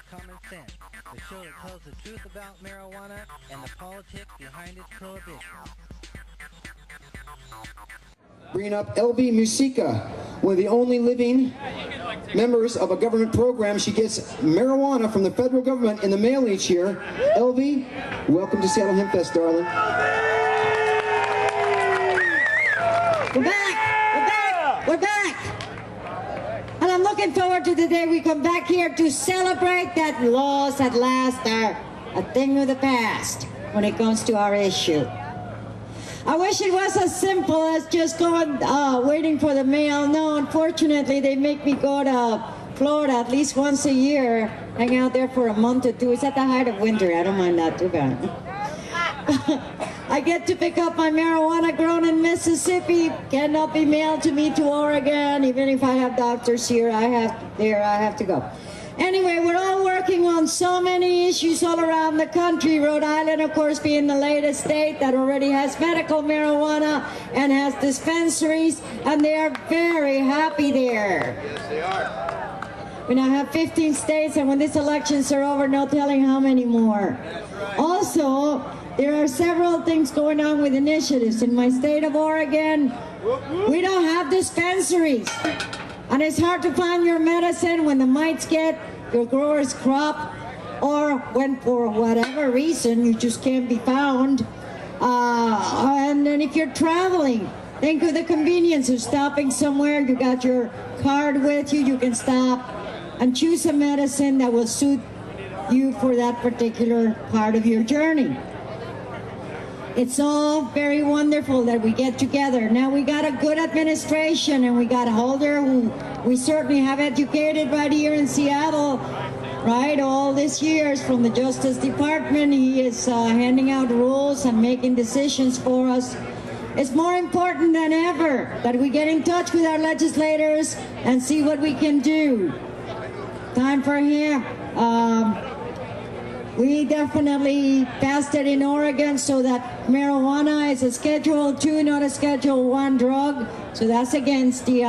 Common Sense, the show that tells the truth about marijuana and the politics behind its prohibition. Bringing up LB Musica, one of the only living members of a government program. She gets marijuana from the federal government in the mail each year. LB, welcome to Seattle Hemp Fest, darling. We're back! We're back! And I'm looking forward to the day we come back here to celebrate that laws at last are a thing of the past when it comes to our issue. I wish it was as simple as just going, waiting for the mail. No, unfortunately, they make me go to Florida at least once a year, hang out there for a month or two. It's at the height of winter. I don't mind that too bad. I get to pick up my marijuana grown in Mississippi. Cannot be mailed to me to Oregon. Even if I have doctors here, I have to go. Anyway, we're all working on so many issues all around the country. Rhode Island, of course, being the latest state that already has medical marijuana and has dispensaries, and they are very happy there. Yes, they are. We now have 15 states, and when these elections are over, no telling how many more. Also, there are several things going on with initiatives. In my state of Oregon, we don't have dispensaries. And it's hard to find your medicine when the mites get your grower's crop, or when for whatever reason you just can't be found. And then if you're traveling, think of the convenience of stopping somewhere. You got your card with you, you can stop and choose a medicine that will suit you for that particular part of your journey. It's all very wonderful that we get together. Now we got a good administration, and we got Holder, who we certainly have educated right here in Seattle, right? All these years from the Justice Department, he is handing out rules and making decisions for us. It's more important than ever that we get in touch with our legislators and see what we can do. Time for him. We definitely passed it in Oregon so that marijuana is a Schedule II, not a Schedule I drug. So that's against the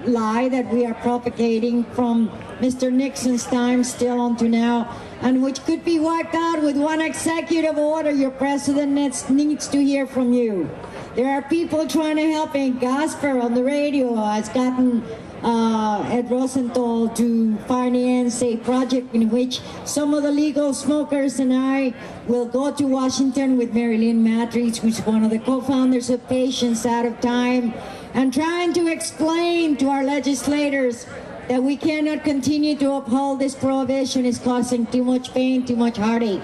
lie that we are propagating from Mr. Nixon's time still onto now, and which could be wiped out with one executive order. Your president needs to hear from you. There are people trying to help, and Gasper on the radio has gotten Ed Rosenthal to finance a project in which some of the legal smokers and I will go to Washington with Marilyn Matrix, who's one of the co-founders of Patients Out of Time, and trying to explain to our legislators that we cannot continue to uphold this prohibition. It's causing too much pain, too much heartache.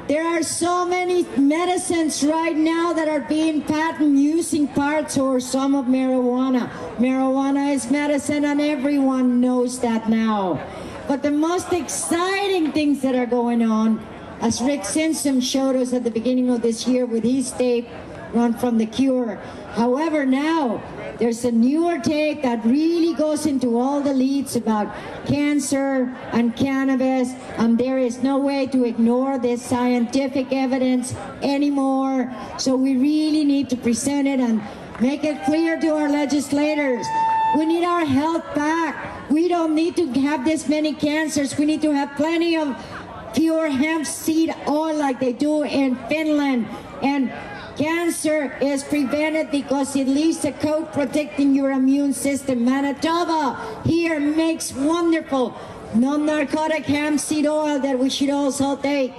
There are so many medicines right now that are being patented using parts or some of marijuana. Marijuana is medicine, and everyone knows that now. But the most exciting things that are going on, as Rick Simpson showed us at the beginning of this year with his tape, Run from the Cure. However, now there's a newer take that really goes into all the leads about cancer and cannabis, and there is no way to ignore this scientific evidence anymore. So we really need to present it and make it clear to our legislators. We need our health back. We don't need to have this many cancers. We need to have plenty of pure hemp seed oil like they do in Finland. And cancer is prevented because it leaves a coat protecting your immune system. Manitoba here makes wonderful non-narcotic hemp seed oil that we should also take.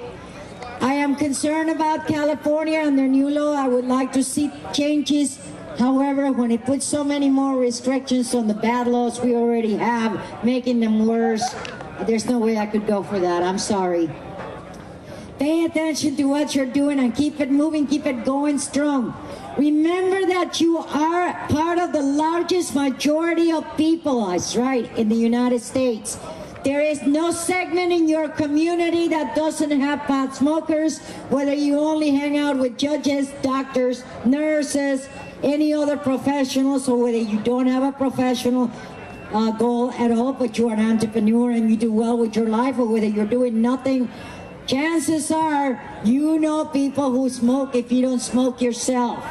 I am concerned about California and their new law. I would like to see changes. However, when it puts so many more restrictions on the bad laws we already have, making them worse, there's no way I could go for that. I'm sorry. Pay attention to what you're doing and keep it moving, keep it going strong. Remember that you are part of the largest majority of people, that's right, in the United States. There is no segment in your community that doesn't have pot smokers, whether you only hang out with judges, doctors, nurses, any other professionals, or whether you don't have a professional goal at all, but you're an entrepreneur and you do well with your life, or whether you're doing nothing. Chances are you know people who smoke if you don't smoke yourself.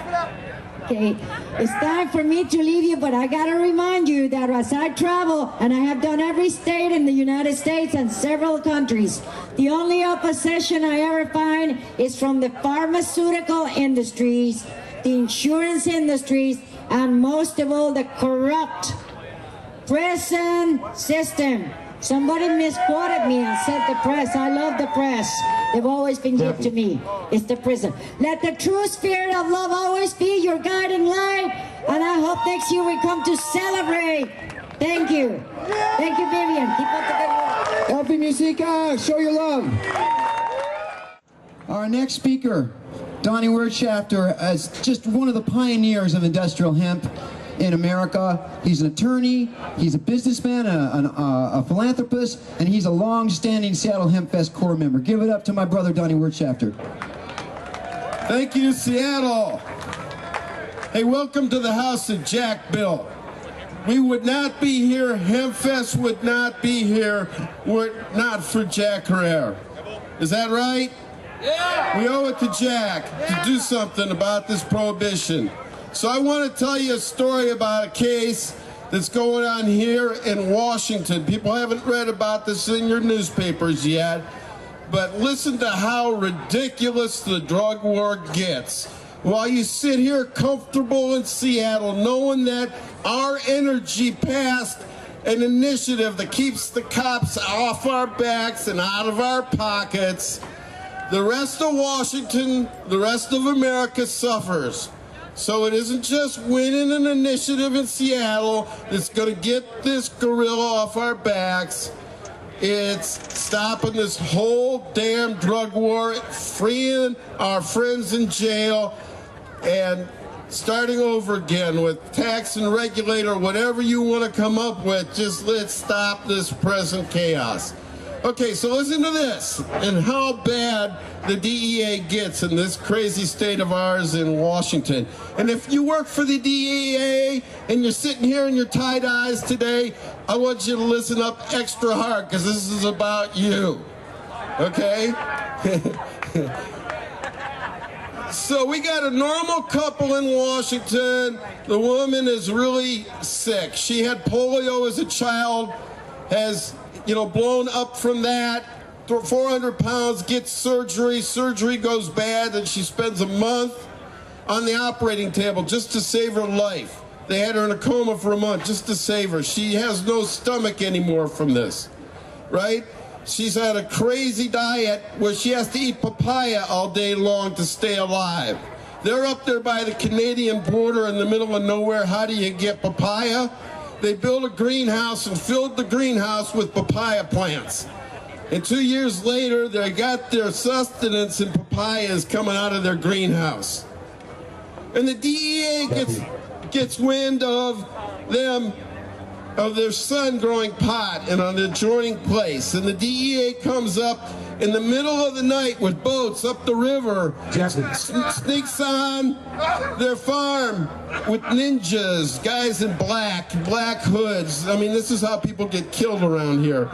Okay, it's time for me to leave you, but I gotta remind you that as I travel, and I have done every state in the United States and several countries, the only opposition I ever find is from the pharmaceutical industries, the insurance industries, and most of all, the corrupt prison system. Somebody misquoted me and said the press. I love the press. They've always been good to me. It's the prison. Let the true spirit of love always be your guiding light. And I hope next year we come to celebrate. Thank you. Thank you, Vivian. Keep up the good work. LV Musica, show your love. Our next speaker, Donnie Wirtschafter, is just one of the pioneers of industrial hemp in America. He's an attorney, he's a businessman, a philanthropist, and he's a long-standing Seattle Hemp Fest Corps member. Give it up to my brother, Donnie Wirtschafter. Thank you, Seattle. Hey, welcome to the house of Jack Bill. We would not be here, HempFest would not be here, were it not for Jack Herrera. Is that right? Yeah. We owe it to Jack to do something about this prohibition. So I want to tell you a story about a case that's going on here in Washington. People haven't read about this in your newspapers yet, but listen to how ridiculous the drug war gets. While you sit here comfortable in Seattle, knowing that our energy passed an initiative that keeps the cops off our backs and out of our pockets, the rest of Washington, the rest of America suffers. So it isn't just winning an initiative in Seattle that's going to get this gorilla off our backs. It's stopping this whole damn drug war, freeing our friends in jail, and starting over again with tax and regulator, whatever you want to come up with. Just let's stop this present chaos. Okay, so listen to this and how bad the DEA gets in this crazy state of ours in Washington. And if you work for the DEA and you're sitting here in your tie-dyes today, I want you to listen up extra hard because this is about you, okay? So we got a normal couple in Washington. The woman is really sick. She had polio as a child, has blown up from that, 400 pounds, gets surgery, surgery goes bad, and she spends a month on the operating table just to save her life. They had her in a coma for a month just to save her. She has no stomach anymore from this, right? She's had a crazy diet where she has to eat papaya all day long to stay alive. They're up there by the Canadian border in the middle of nowhere. How do you get papaya? They built a greenhouse and filled the greenhouse with papaya plants. And 2 years later, they got their sustenance in papayas coming out of their greenhouse. And the DEA gets wind of them, of their son growing pot in an adjoining place. And the DEA comes up in the middle of the night with boats up the river, sneaks on their farm with ninjas, guys in black hoods. I mean, this is how people get killed around here.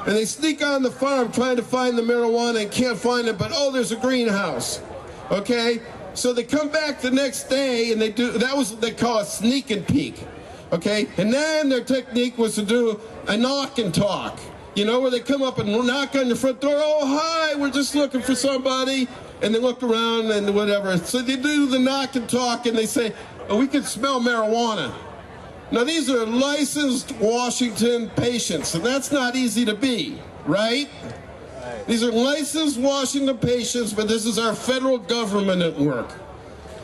And they sneak on the farm trying to find the marijuana and can't find it, but oh, there's a greenhouse, okay? So they come back the next day and that was what they call a sneak and peek, okay? And then their technique was to do a knock and talk. Where they come up and knock on your front door, oh, hi, we're just looking for somebody. And they look around and whatever. So they do the knock and talk and they say, oh, we can smell marijuana. Now, these are licensed Washington patients, and that's not easy to be, right? These are licensed Washington patients, but this is our federal government at work.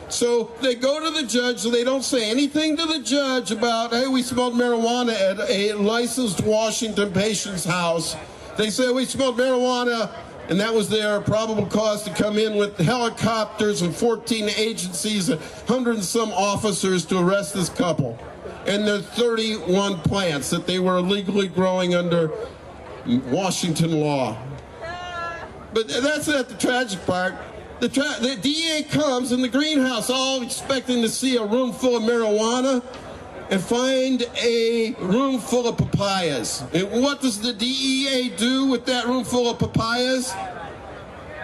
So they go to the judge, and they don't say anything to the judge about, hey, we smelled marijuana at a licensed Washington patient's house. They say we smelled marijuana, and that was their probable cause to come in with helicopters and 14 agencies and 100 and some officers to arrest this couple. And their 31 plants that they were illegally growing under Washington law. But that's not the tragic part. The DEA comes in the greenhouse all expecting to see a room full of marijuana and find a room full of papayas. And what does the DEA do with that room full of papayas?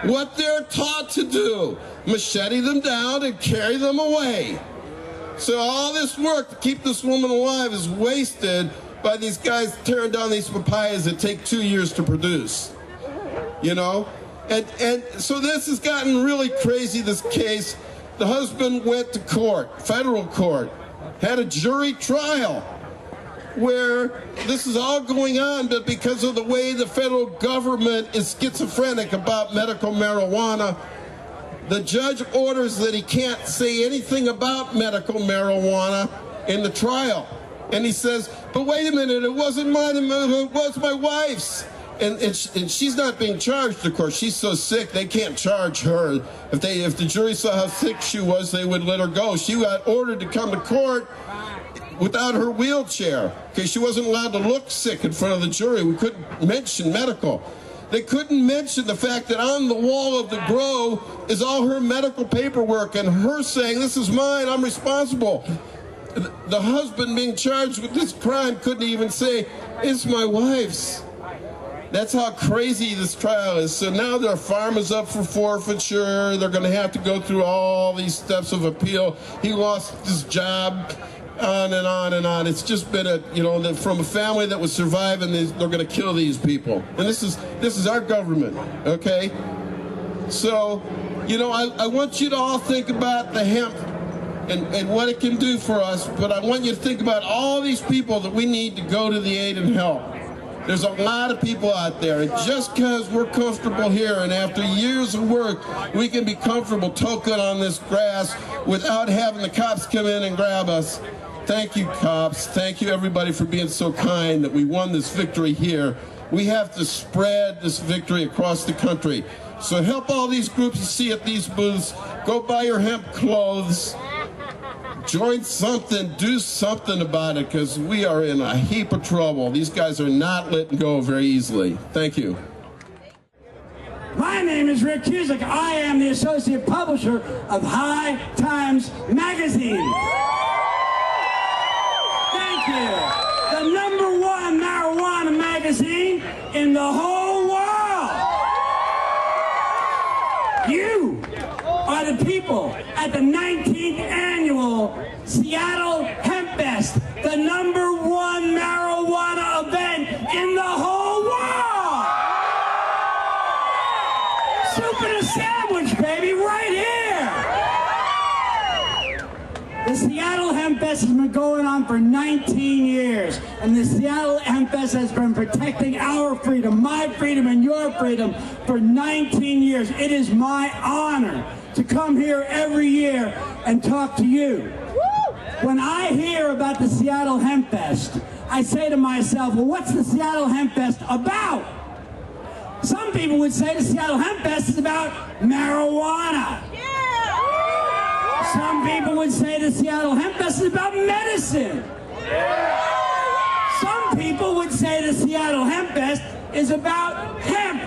What they're taught to do, machete them down and carry them away. So all this work to keep this woman alive is wasted by these guys tearing down these papayas that take 2 years to produce. You know? And so this has gotten really crazy, this case. The husband went to court, federal court, had a jury trial where this is all going on, but because of the way the federal government is schizophrenic about medical marijuana, the judge orders that he can't say anything about medical marijuana in the trial. And he says, but wait a minute, it wasn't mine, it was my wife's. And she's not being charged, of course. She's so sick, they can't charge her. If the jury saw how sick she was, they would let her go. She got ordered to come to court without her wheelchair, because she wasn't allowed to look sick in front of the jury. We couldn't mention medical. They couldn't mention the fact that on the wall of the grow is all her medical paperwork and her saying, this is mine, I'm responsible. The husband being charged with this crime couldn't even say, it's my wife's. That's how crazy this trial is. So now their farm is up for forfeiture. They're going to have to go through all these steps of appeal. He lost his job, on and on and on. It's just been from a family that was surviving, they're going to kill these people. And this is our government, okay? So, I want you to all think about the hemp and what it can do for us, but I want you to think about all these people that we need to go to the aid and help. There's a lot of people out there, and just because we're comfortable here and after years of work, we can be comfortable toking on this grass without having the cops come in and grab us. Thank you, cops. Thank you, everybody, for being so kind that we won this victory here. We have to spread this victory across the country. So help all these groups you see at these booths. Go buy your hemp clothes. Join something, do something about it, because we are in a heap of trouble. These guys are not letting go very easily. Thank you. My name is Rick Cusick. I am the associate publisher of High Times Magazine. Thank you. The #1 marijuana magazine in the whole world. You are the people at the 19th annual Seattle Hemp Fest, the #1 marijuana event in the whole world. Soup and a sandwich, baby, right here. The Seattle Hemp Fest has been going on for 19 years, and the Seattle Hemp Fest has been protecting our freedom, my freedom, and your freedom for 19 years. It is my honor to come here every year and talk to you. When I hear about the Seattle Hemp Fest, I say to myself, well, what's the Seattle Hemp Fest about? Some people would say the Seattle Hemp Fest is about marijuana. Some people would say the Seattle Hemp Fest is about medicine. Some people would say the Seattle Hemp Fest is about hemp.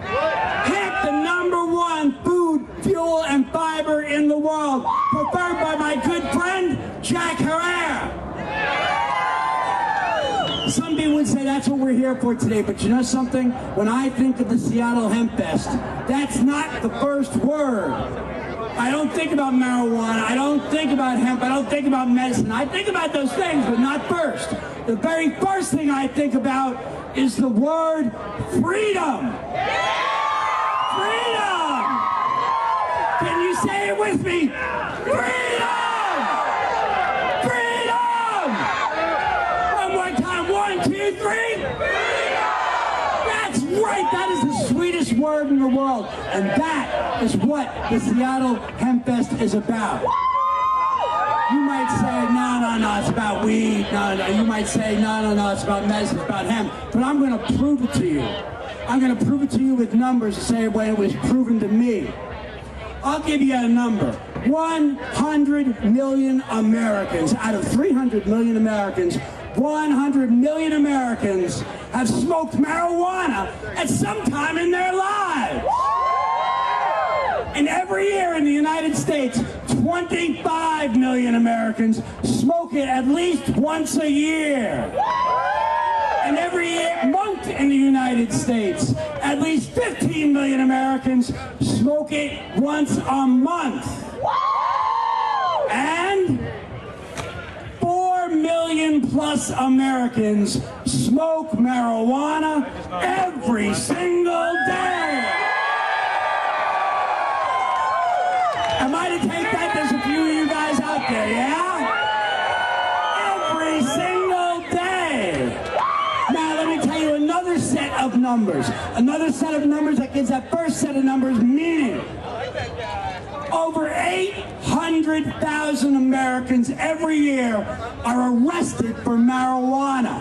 Hemp, the #1 food, fuel, and fiber in the world, preferred by my good friend, Jack Herrera. Some people would say that's what we're here for today, but you know something? When I think of the Seattle Hemp Fest, that's not the first word. I don't think about marijuana, I don't think about hemp, I don't think about medicine. I think about those things, but not first. The very first thing I think about is the word freedom. Freedom! Can you say it with me? Freedom! Freedom! One more time, 1, 2, 3. Freedom! That's right, that is the sweetest word in the world. And that is what the Seattle Hemp Fest is about. You might say, no, it's about weed. No. You might say, no, it's about medicine, it's about hemp. But I'm going to prove it to you. I'm going to prove it to you with numbers the same way it was proven to me. I'll give you a number. 100 million Americans, out of 300 million Americans, 100 million Americans have smoked marijuana at some time in their lives. And every year in the United States, 25 million Americans smoke it at least once a year. And every month in the United States, at least 15 million Americans smoke it once a month. And million plus Americans smoke marijuana every single day. Am I to take that? There's a few of you guys out there, yeah? Every single day. Now let me tell you another set of numbers. Another set of numbers that gives that first set of numbers meaning. Over 800,000 Americans every year are arrested for marijuana.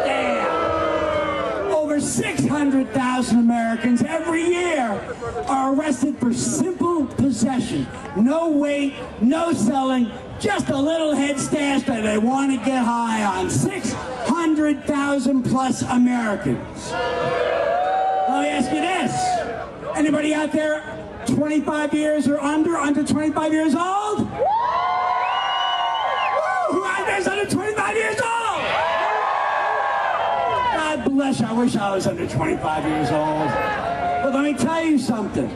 Damn. Over 600,000 Americans every year are arrested for simple possession. No weight, no selling, just a little head stash that they want to get high on. 600,000 plus Americans. Let me ask you this. Anybody out there 25 years or under 25 years old? Woo! Who out there is under 25 years old? God bless you. I wish I was under 25 years old. But let me tell you something.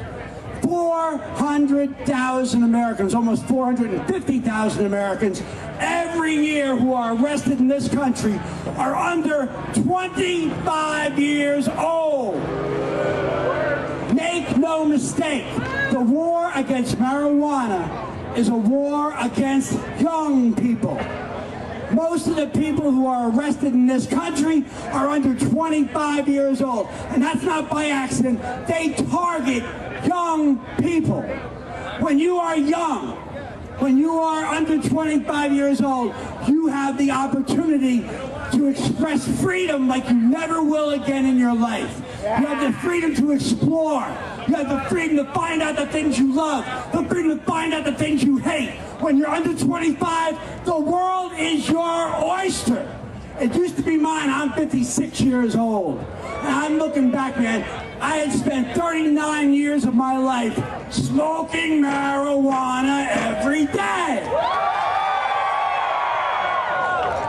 400,000 Americans, almost 450,000 Americans, every year who are arrested in this country are under 25 years old. Make no mistake, the war against marijuana is a war against young people. Most of the people who are arrested in this country are under 25 years old. And that's not by accident. They target young people. When you are young, when you are under 25 years old, you have the opportunity to express freedom like you never will again in your life. You have the freedom to explore. You have the freedom to find out the things you love, the freedom to find out the things you hate. When you're under 25, the world is your oyster. It used to be mine. I'm 56 years old. And I'm looking back, man. I had spent 39 years of my life smoking marijuana every day.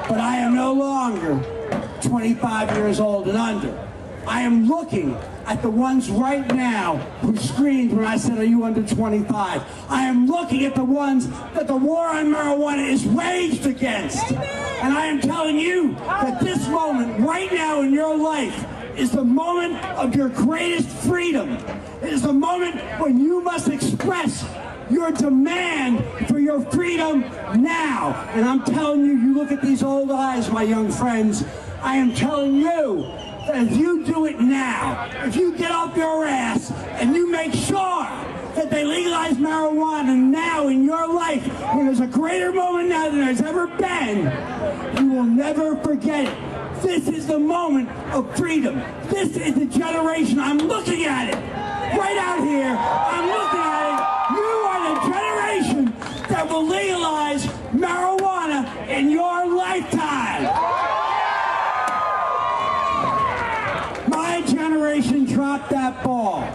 But I am no longer 25 years old and under. I am looking at the ones right now who screamed when I said, are you under 25? I am looking at the ones that the war on marijuana is waged against. And I am telling you that this moment right now in your life is the moment of your greatest freedom. It is the moment when you must express your demand for your freedom now. And I'm telling you, you look at these old eyes, my young friends, I am telling you that if you do it now, if you get off your ass and you make sure that they legalize marijuana now in your life, when there's a greater moment now than there's ever been, you will never forget it. This is the moment of freedom. This is the generation. I'm looking at it. Right out here, I'm looking at it. You are the generation that will legalize marijuana in your lifetime. My generation dropped that ball.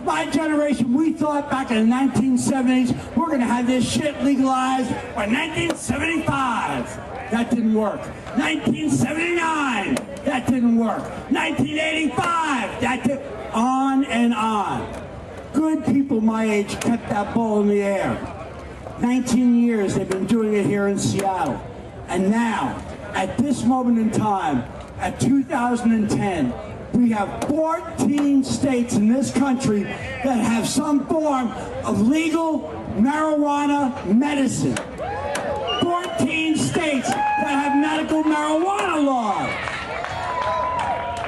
My generation, we thought back in the 1970s, we're going to have this shit legalized by 1975. That didn't work. 1979, that didn't work. 1985, that didn't. On and on. Good people my age kept that ball in the air. 19 years they've been doing it here in Seattle. And now, at this moment in time, at 2010, we have 14 states in this country that have some form of legal marijuana medicine. 14 states that have medical marijuana laws.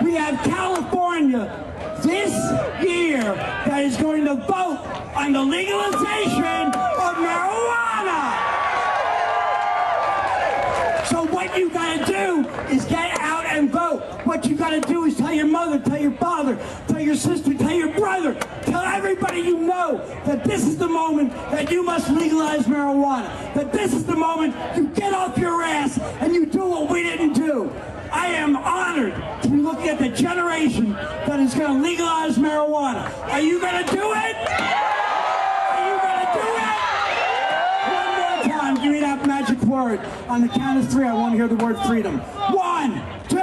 We have California this year that is going to vote on the legalization of marijuana. So what you gotta do is get out and vote. What you gotta do is tell your mother, tell your father, tell your sister, tell your brother, tell everybody you know that this is the moment that you must legalize marijuana. That this is the moment you get off your ass and you do what we didn't do. I am honored to be looking at the generation that is going to legalize marijuana. Are you going to do it? Are you going to do it? One more time, give me that magic word. On the count of three, I want to hear the word freedom. 1, 2,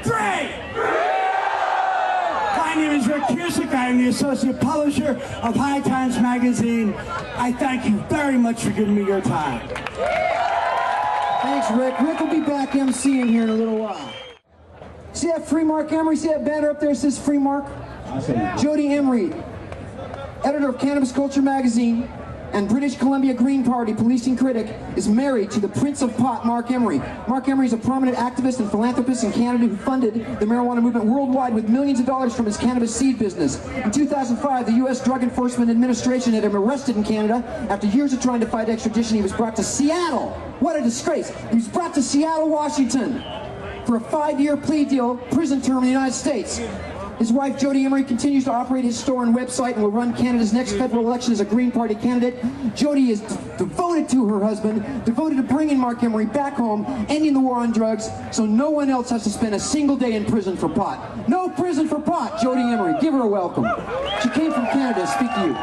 3. My name is Rick Cusick. I am the associate publisher of High Times Magazine. I thank you very much for giving me your time. Thanks, Rick. Rick will be back emceeing here in a little while. See that Free Mark Emery? See that banner up there that says Free Mark? Awesome. Jody Emery, editor of Cannabis Culture magazine and British Columbia Green Party policing critic, is married to the Prince of Pot, Mark Emery. Mark Emery is a prominent activist and philanthropist in Canada who funded the marijuana movement worldwide with millions of dollars from his cannabis seed business. In 2005, the U.S. Drug Enforcement Administration had him arrested in Canada. After years of trying to fight extradition, he was brought to Seattle. What a disgrace. He was brought to Seattle, Washington for a 5-year plea deal, prison term in the United States. His wife, Jody Emery, continues to operate his store and website and will run Canada's next federal election as a Green Party candidate. Jody is devoted to her husband, devoted to bringing Mark Emery back home, ending the war on drugs, so no one else has to spend a single day in prison for pot. No prison for pot, Jody Emery. Give her a welcome. She came from Canada to speak to you.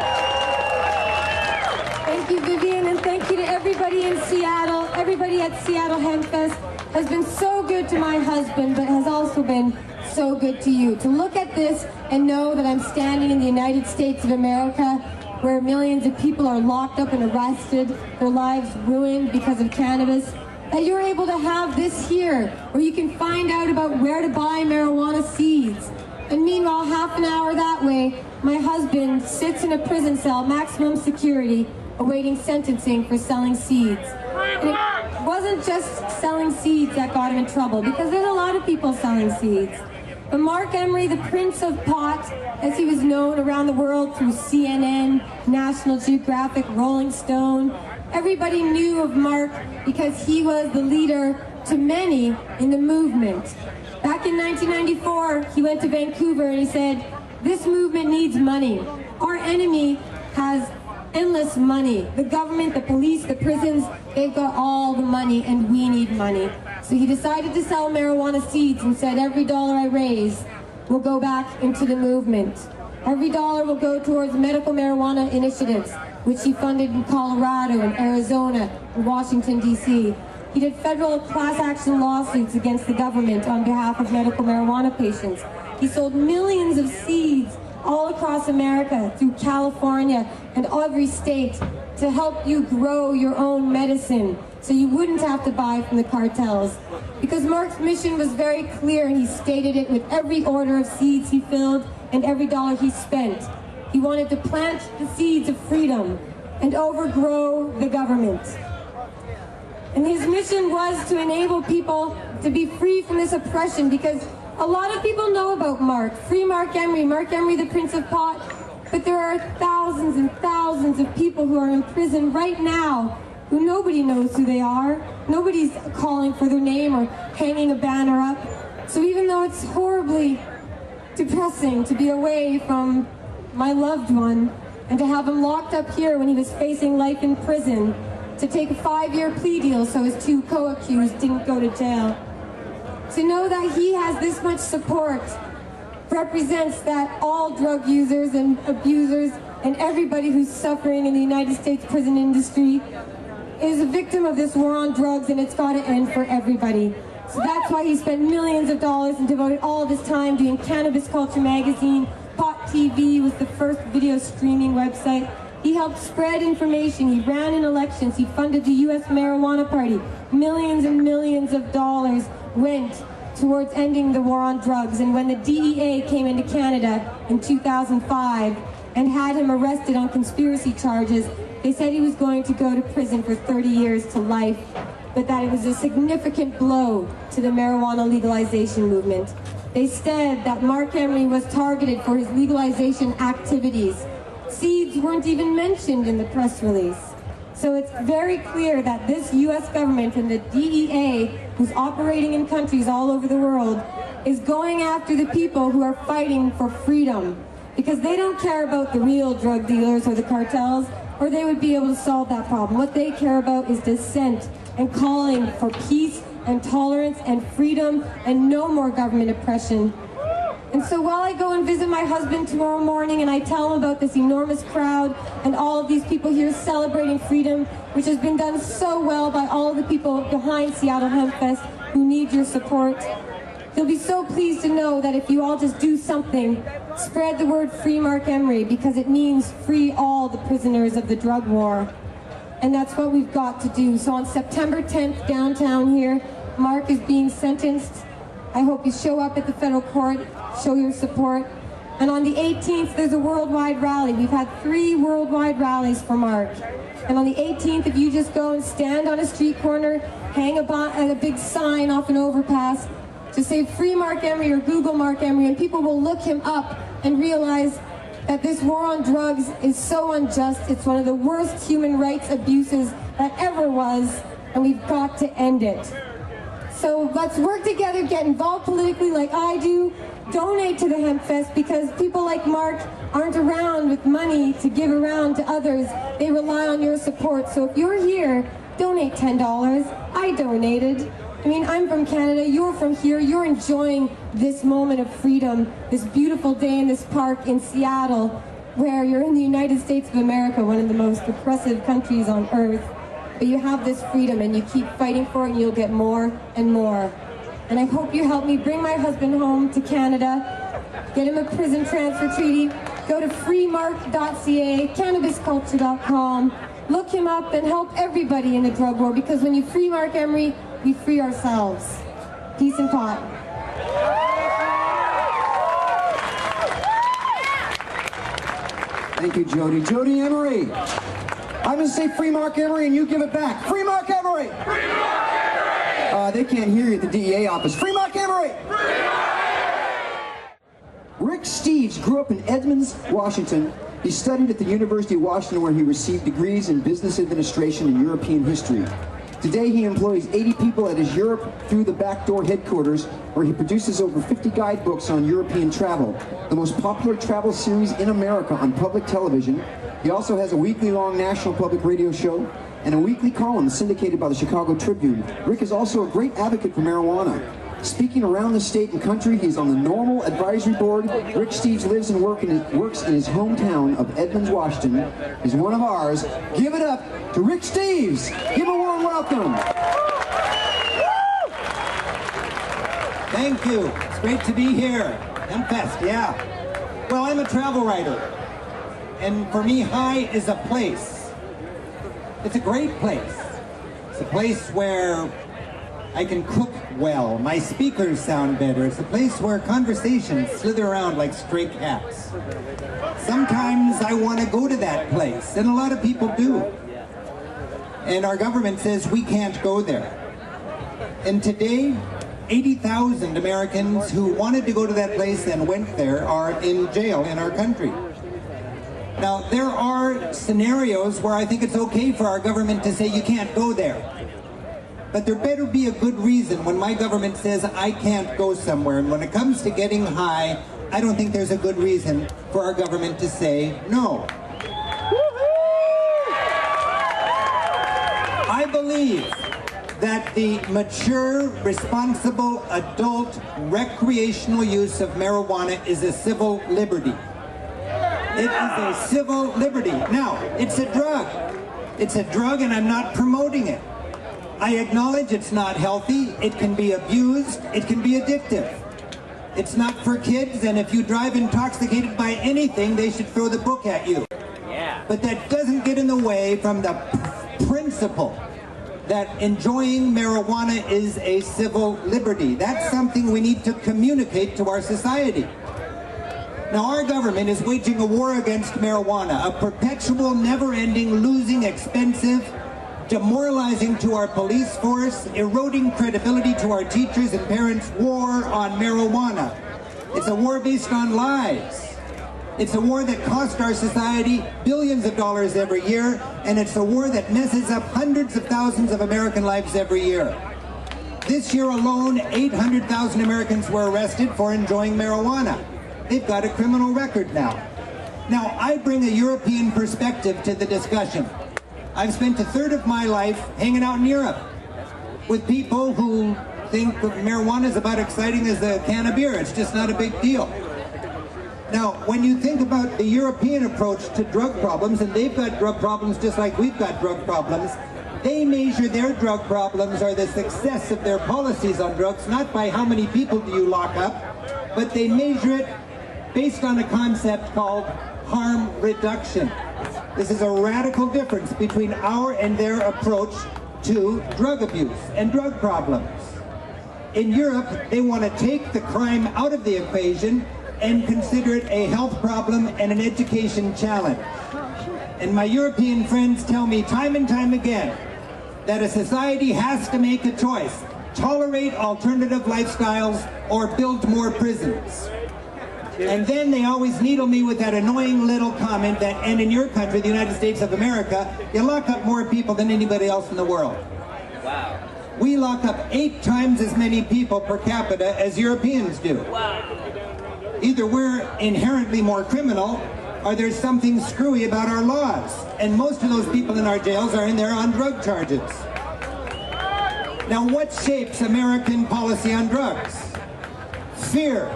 Thank you, Vivian, and thank you to everybody in Seattle. Everybody at Seattle Hemp Fest has been so good to my husband, but has also been so good to you. To look at this and know that I'm standing in the United States of America, where millions of people are locked up and arrested, their lives ruined because of cannabis, that you're able to have this here, where you can find out about where to buy marijuana seeds. And meanwhile, half an hour that way, my husband sits in a prison cell, maximum security, awaiting sentencing for selling seeds. And it wasn't just selling seeds that got him in trouble, because there's a lot of people selling seeds. But Mark Emery, the Prince of Pot, as he was known around the world through CNN, National Geographic, Rolling Stone, everybody knew of Mark because he was the leader to many in the movement. Back in 1994, he went to Vancouver and he said, "This movement needs money. Our enemy has endless money. The government, the police, the prisons, they've got all the money and we need money." So he decided to sell marijuana seeds and said, every dollar I raise will go back into the movement. Every dollar will go towards medical marijuana initiatives, which he funded in Colorado and Arizona and Washington, D.C. He did federal class action lawsuits against the government on behalf of medical marijuana patients. He sold millions of seeds all across America, through California and every state, to help you grow your own medicine so you wouldn't have to buy from the cartels. Because Mark's mission was very clear, and he stated it with every order of seeds he filled and every dollar he spent. He wanted to plant the seeds of freedom and overgrow the government. And his mission was to enable people to be free from this oppression, because a lot of people know about Mark, Free Mark Emery, Mark Emery, the Prince of Pot, but there are thousands and thousands of people who are in prison right now who nobody knows who they are. Nobody's calling for their name or hanging a banner up. So even though it's horribly depressing to be away from my loved one and to have him locked up here when he was facing life in prison, to take a 5-year plea deal so his 2 co-accused didn't go to jail, to know that he has this much support represents that all drug users and abusers and everybody who's suffering in the United States prison industry is a victim of this war on drugs, and it's got to end for everybody. So that's why he spent millions of dollars and devoted all of his time doing Cannabis Culture magazine. Pot TV was the first video streaming website. He helped spread information. He ran in elections. He funded the U.S. Marijuana Party. Millions and millions of dollars went towards ending the war on drugs. And when the DEA came into Canada in 2005 and had him arrested on conspiracy charges, they said he was going to go to prison for 30 years to life, but that it was a significant blow to the marijuana legalization movement. They said that Mark Emery was targeted for his legalization activities. Seeds weren't even mentioned in the press release. So it's very clear that this U.S. government and the DEA, who's operating in countries all over the world, is going after the people who are fighting for freedom, because they don't care about the real drug dealers or the cartels, or they would be able to solve that problem. What they care about is dissent and calling for peace and tolerance and freedom and no more government oppression. And so while I go and visit my husband tomorrow morning and I tell him about this enormous crowd and all of these people here celebrating freedom, which has been done so well by all of the people behind Seattle Hemp Fest who need your support, he'll be so pleased to know that if you all just do something, spread the word Free Mark Emery, because it means free all the prisoners of the drug war. and that's what we've got to do. So on September 10th, downtown here, Mark is being sentenced. I hope you show up at the federal court, show your support. And on the 18th, there's a worldwide rally. We've had 3 worldwide rallies for Mark. And on the 18th, if you just go and stand on a street corner, hang a big sign off an overpass, to say Free Mark Emery or Google Mark Emery, and people will look him up and realize that this war on drugs is so unjust. It's one of the worst human rights abuses that ever was, and we've got to end it. So let's work together, get involved politically like I do, donate to the Hemp Fest, because people like Mark aren't around with money to give around to others. They rely on your support. So if you're here, donate $10. I donated. I mean, I'm from Canada, you're from here, you're enjoying this moment of freedom, this beautiful day in this park in Seattle, where you're in the United States of America, one of the most oppressive countries on earth. But you have this freedom and you keep fighting for it and you'll get more and more. And I hope you help me bring my husband home to Canada, get him a prison transfer treaty, go to freemark.ca, cannabisculture.com, look him up and help everybody in the drug war, because when you free Mark Emery, we free ourselves. Peace and pot. Thank you, Jody. Jody Emery. I'm going to say Free Mark Emery and you give it back. Free Mark Emery! Free Mark Emery! They can't hear you at the DEA office. Free Mark Emery! Free Mark Emery! Rick Steves grew up in Edmonds, Washington. He studied at the University of Washington, where he received degrees in business administration and European history. Today he employs 80 people at his Europe Through the Backdoor headquarters, where he produces over 50 guidebooks on European travel, the most popular travel series in America on public television. He also has a weekly-long national public radio show and a weekly column syndicated by the Chicago Tribune. Rick is also a great advocate for marijuana. Speaking around the state and country, he is on the NORML Advisory Board. Rick Steves lives and works in his hometown of Edmonds, Washington. He's one of ours. Give it up to Rick Steves. Give him a warm welcome. Thank you. It's great to be here. Hemp Fest, yeah. Well, I'm a travel writer. And for me, High is a place. It's a great place. It's a place where I can cook well, my speakers sound better. It's a place where conversations slither around like stray cats. Sometimes I want to go to that place, and a lot of people do. And our government says we can't go there. And today, 80,000 Americans who wanted to go to that place and went there are in jail in our country. Now, there are scenarios where I think it's okay for our government to say you can't go there. But there better be a good reason when my government says I can't go somewhere. And when it comes to getting high, I don't think there's a good reason for our government to say no. I believe that the mature, responsible, adult, recreational use of marijuana is a civil liberty. It is a civil liberty. Now, it's a drug. It's a drug, and I'm not promoting it. I acknowledge it's not healthy, it can be abused, it can be addictive. It's not for kids, and if you drive intoxicated by anything, they should throw the book at you. Yeah. But that doesn't get in the way from the principle that enjoying marijuana is a civil liberty. That's something we need to communicate to our society. Now, our government is waging a war against marijuana, a perpetual, never-ending, losing, expensive, demoralizing to our police force, eroding credibility to our teachers and parents war on marijuana. It's a war based on lies. It's a war that costs our society billions of dollars every year, and it's a war that messes up hundreds of thousands of American lives every year. This year alone, 800,000 Americans were arrested for enjoying marijuana. They've got a criminal record now. Now, I bring a European perspective to the discussion. I've spent a third of my life hanging out in Europe with people who think marijuana is about exciting as a can of beer. It's just not a big deal. Now, when you think about the European approach to drug problems, and they've got drug problems just like we've got drug problems, they measure their drug problems or the success of their policies on drugs not by how many people do you lock up, but they measure it based on a concept called harm reduction. This is a radical difference between our and their approach to drug abuse and drug problems. In Europe, they want to take the crime out of the equation and consider it a health problem and an education challenge. And my European friends tell me time and time again that a society has to make a choice: tolerate alternative lifestyles or build more prisons. And then they always needle me with that annoying little comment that, and in your country, the United States of America, you lock up more people than anybody else in the world. Wow. We lock up 8 times as many people per capita as Europeans do. Wow. Either we're inherently more criminal, or there's something screwy about our laws. And most of those people in our jails are in there on drug charges. Now, what shapes American policy on drugs? Fear.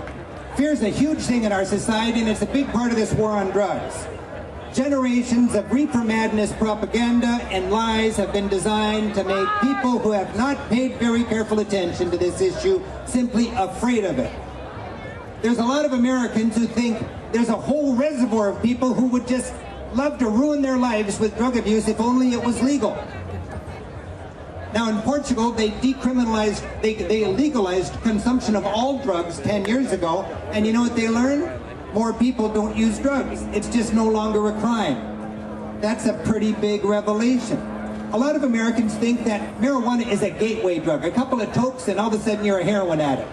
Fear is a huge thing in our society, and it's a big part of this war on drugs. Generations of reefer madness propaganda and lies have been designed to make people who have not paid very careful attention to this issue simply afraid of it. There's a lot of Americans who think there's a whole reservoir of people who would just love to ruin their lives with drug abuse if only it was legal. Now in Portugal, they legalized consumption of all drugs 10 years ago, and you know what they learned? More people don't use drugs. It's just no longer a crime. That's a pretty big revelation. A lot of Americans think that marijuana is a gateway drug. A couple of tokes and all of a sudden you're a heroin addict.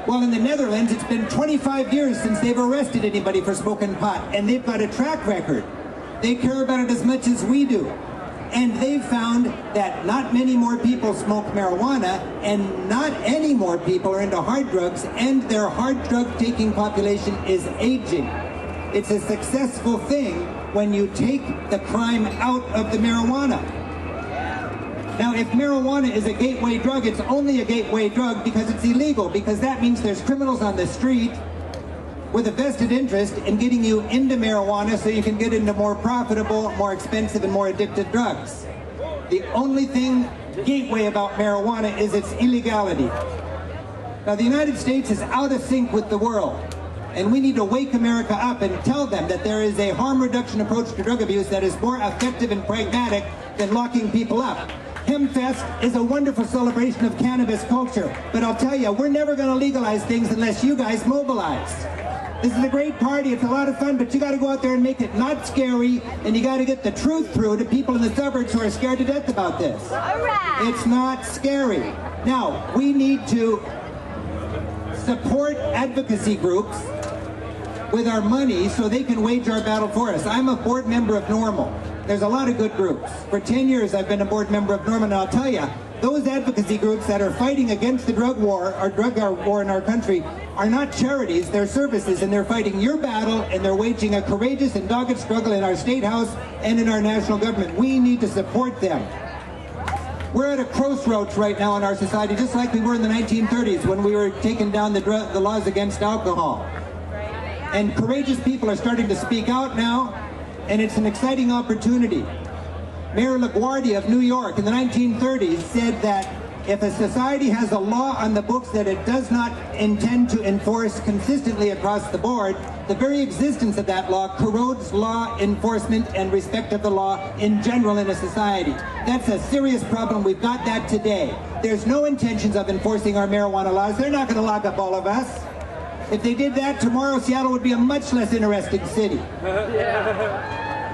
Well, in the Netherlands, it's been 25 years since they've arrested anybody for smoking pot, and they've got a track record. They care about it as much as we do. And they've found that not many more people smoke marijuana, and not any more people are into hard drugs, and their hard drug taking population is aging. It's a successful thing when you take the crime out of the marijuana. Now, if marijuana is a gateway drug, it's only a gateway drug because it's illegal, because that means there's criminals on the street with a vested interest in getting you into marijuana so you can get into more profitable, more expensive, and more addictive drugs. The only thing gateway about marijuana is its illegality. Now, the United States is out of sync with the world, and we need to wake America up and tell them that there is a harm reduction approach to drug abuse that is more effective and pragmatic than locking people up. HempFest is a wonderful celebration of cannabis culture, but I'll tell you, we're never going to legalize things unless you guys mobilize. This is a great party, it's a lot of fun, but you got to go out there and make it not scary, and you got to get the truth through to people in the suburbs who are scared to death about this. All right. It's not scary. Now, we need to support advocacy groups with our money so they can wage our battle for us. I'm a board member of NORML. There's a lot of good groups. For 10 years I've been a board member of NORML, and I'll tell you, those advocacy groups that are fighting against the drug war, or drug war in our country, are not charities, they're services, and they're fighting your battle, and they're waging a courageous and dogged struggle in our state house and in our national government. We need to support them. We're at a crossroads right now in our society, just like we were in the 1930s when we were taking down the laws against alcohol. And courageous people are starting to speak out now, and it's an exciting opportunity. Mayor LaGuardia of New York in the 1930s said that if a society has a law on the books that it does not intend to enforce consistently across the board, the very existence of that law corrodes law enforcement and respect of the law in general in a society. That's a serious problem. We've got that today. There's no intentions of enforcing our marijuana laws. They're not going to lock up all of us. If they did that, tomorrow Seattle would be a much less interesting city.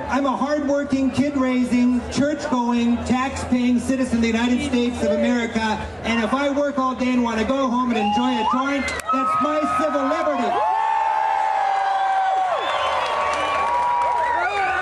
I'm a hard-working, kid-raising, church-going, tax-paying citizen of the United States of America, and if I work all day and want to go home and enjoy a joint, that's my civil liberty.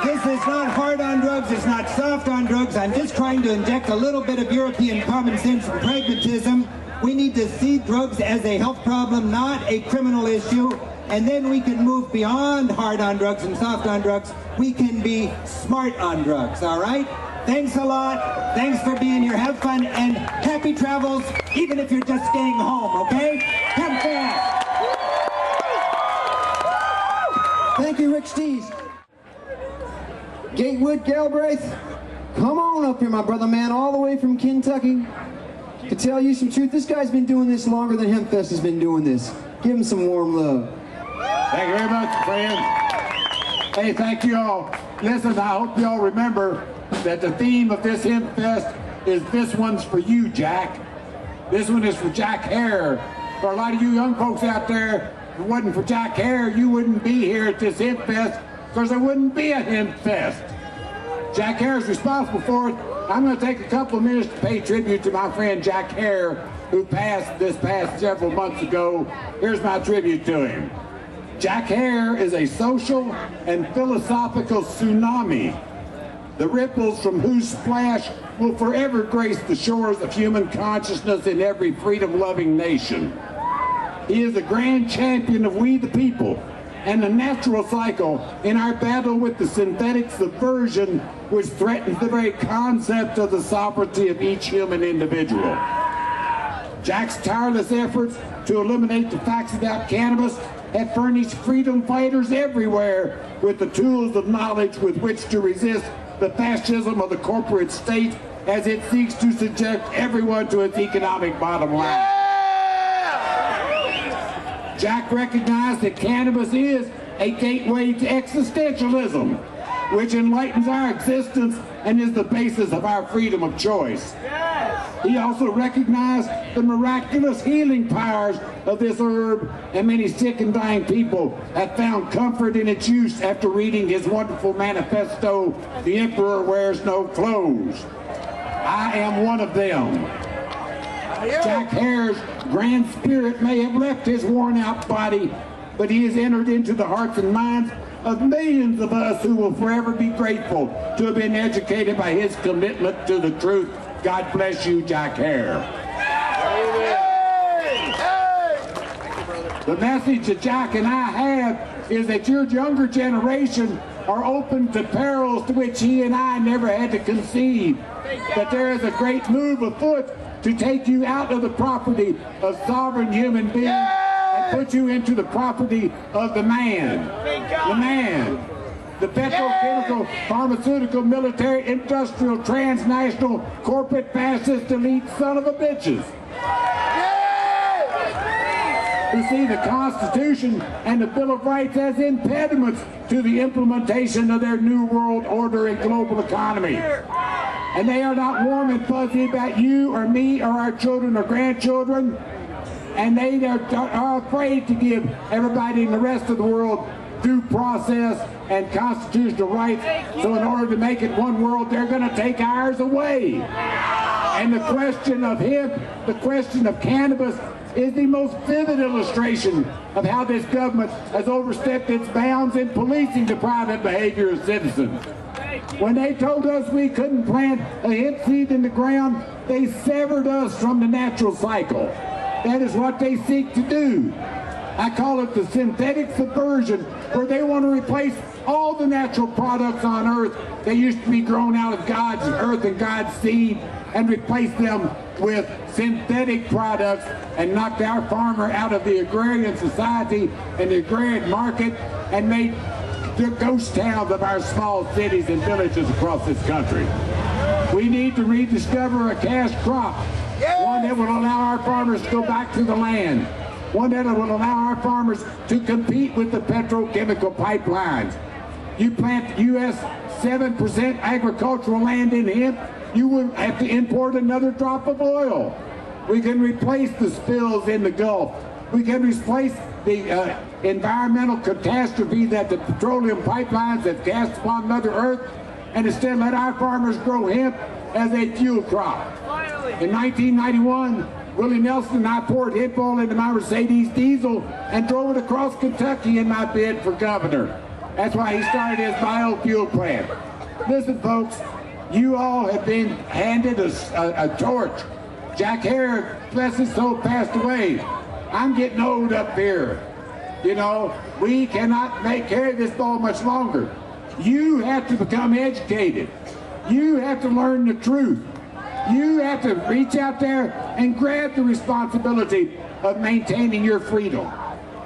This is not hard on drugs, it's not soft on drugs. I'm just trying to inject a little bit of European common sense and pragmatism. We need to see drugs as a health problem, not a criminal issue. And then we can move beyond hard on drugs and soft on drugs. We can be smart on drugs, all right? Thanks a lot. Thanks for being here. Have fun and happy travels, even if you're just staying home, okay? Have fast. Thank you, Rick Stees. Gatewood Galbraith, come on up here, my brother man, all the way from Kentucky. To tell you some truth, this guy's been doing this longer than HempFest has been doing this. Give him some warm love. Thank you very much, friends. Hey, thank you all. Listen, I hope you all remember that the theme of this Hemp Fest is "This One's for You, Jack." This one is for Jack Hare. For a lot of you young folks out there, if it wasn't for Jack Hare, you wouldn't be here at this Hemp Fest, because there wouldn't be a Hemp Fest. Jack Hare is responsible for it. I'm going to take a couple of minutes to pay tribute to my friend Jack Hare, who passed this past several months ago. Here's my tribute to him. Jack Hare is a social and philosophical tsunami, the ripples from whose splash will forever grace the shores of human consciousness in every freedom-loving nation. He is the grand champion of we the people and the natural cycle in our battle with the synthetic subversion which threatens the very concept of the sovereignty of each human individual. Jack's tireless efforts to eliminate the facts about cannabis have furnished freedom fighters everywhere with the tools of knowledge with which to resist the fascism of the corporate state as it seeks to subject everyone to its economic bottom line. Jack recognized that cannabis is a gateway to existentialism, which enlightens our existence and is the basis of our freedom of choice. He also recognized the miraculous healing powers of this herb, and many sick and dying people have found comfort in its use after reading his wonderful manifesto, "The Emperor Wears No Clothes." I am one of them. Jack Hare's grand spirit may have left his worn-out body, but he has entered into the hearts and minds of millions of us who will forever be grateful to have been educated by his commitment to the truth. God bless you, Jack Hare. The message that Jack and I have is that your younger generation are open to perils to which he and I never had to conceive. That there is a great move afoot to take you out of the property of sovereign human beings and put you into the property of the man. The man. The petrochemical, pharmaceutical, military, industrial, transnational, corporate, fascist, elite son of a bitches. Who see the Constitution and the Bill of Rights as impediments to the implementation of their New World Order and global economy. And they are not warm and fuzzy about you or me or our children or grandchildren. And they are afraid to give everybody in the rest of the world due process and constitutional rights. So in order to make it one world, they're going to take ours away. And the question of hemp, the question of cannabis, is the most vivid illustration of how this government has overstepped its bounds in policing the private behavior of citizens. When they told us we couldn't plant a hemp seed in the ground, they severed us from the natural cycle. That is what they seek to do. I call it the synthetic subversion, where they want to replace all the natural products on earth that used to be grown out of God's earth and God's seed, and replace them with synthetic products and knocked our farmer out of the agrarian society and the agrarian market and made the ghost towns of our small cities and villages across this country. We need to rediscover a cash crop, one that will allow our farmers to go back to the land, one that will allow our farmers to compete with the petrochemical pipelines. You plant U.S. 7% agricultural land in hemp, you wouldn't have to import another drop of oil. We can replace the spills in the Gulf. We can replace the environmental catastrophe that the petroleum pipelines have cast upon Mother Earth, and instead let our farmers grow hemp as a fuel crop. In 1991, Willie Nelson and I poured hemp oil into my Mercedes diesel and drove it across Kentucky in my bid for governor. That's why he started his biofuel plant. Listen, folks, you all have been handed a torch. Jack Hare, bless his soul, passed away. I'm getting old up here. You know, we cannot carry this ball much longer. You have to become educated. You have to learn the truth. You have to reach out there and grab the responsibility of maintaining your freedom.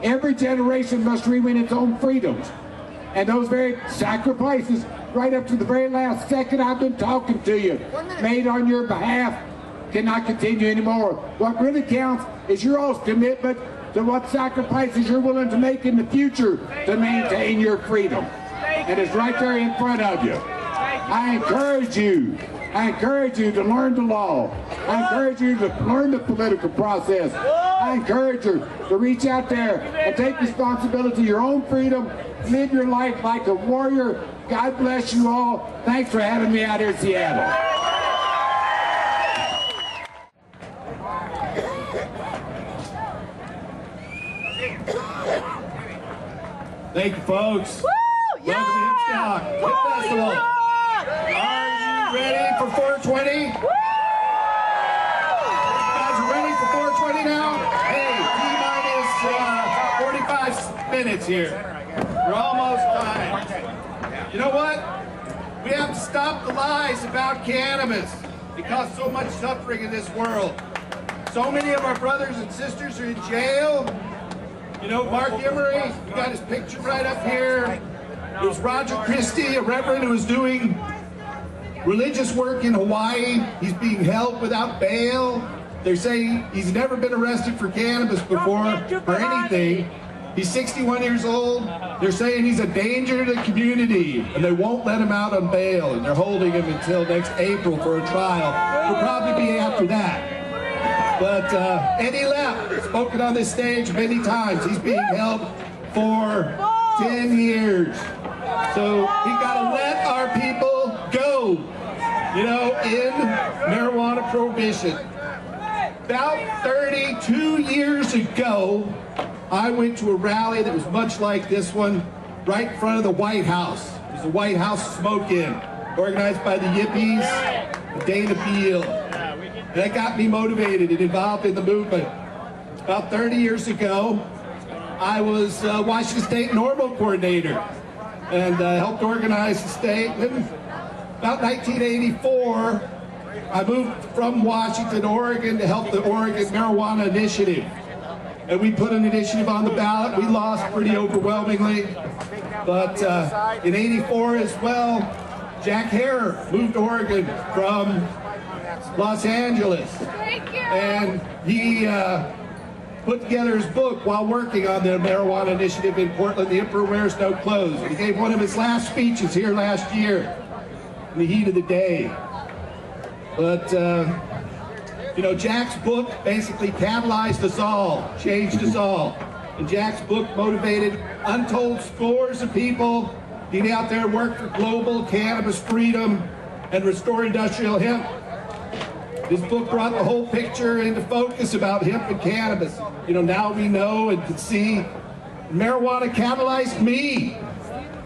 Every generation must rewin its own freedoms. And those very sacrifices, right up to the very last second I've been talking to you, made on your behalf, cannot continue anymore. What really counts is your all's commitment to what sacrifices you're willing to make in the future to maintain your freedom. and it's right there in front of you. I encourage you to learn the law. I encourage you to learn the political process. I encourage you to reach out there and take responsibility, your own freedom, live your life like a warrior. God bless you all. Thanks for having me out here in Seattle. Thank you, folks. Woo! Yeah! Welcome to Hip Festival. Are you ready for 420? Woo! You guys are ready for 420 now? Hey, T-minus 45 minutes here. We're almost time. You know what? We have to stop the lies about cannabis. It causes so much suffering in this world. So many of our brothers and sisters are in jail. You know, Mark Emery, we got his picture right up here. There's Roger Christie, a reverend who was doing religious work in Hawaii. He's being held without bail. They're saying he's never been arrested for cannabis before or anything. He's 61 years old. They're saying he's a danger to the community, and they won't let him out on bail, and they're holding him until next April for a trial. Will probably be after that. But Eddie Lepp, spoken on this stage many times. He's being held for 10 years. So we gotta let our people go, you know, in marijuana prohibition. About 32 years ago, I went to a rally that was much like this one, right in front of the White House. It was the White House smoke-in, organized by the Yippies and Dana Beal. And that got me motivated and involved in the movement. About 30 years ago, I was Washington State NORML coordinator and helped organize the state. And about 1984, I moved from Washington, Oregon to help the Oregon Marijuana Initiative. And we put an initiative on the ballot. We lost pretty overwhelmingly. But in '84 as well, Jack Hare moved to Oregon from Los Angeles. And he put together his book while working on the marijuana initiative in Portland, The Emperor Wears No Clothes. He gave one of his last speeches here last year in the heat of the day. But, you know, Jack's book basically catalyzed us all, changed us all. And Jack's book motivated untold scores of people getting out there and work for global cannabis freedom and restore industrial hemp. This book brought the whole picture into focus about hemp and cannabis. You know, now we know and can see marijuana catalyzed me.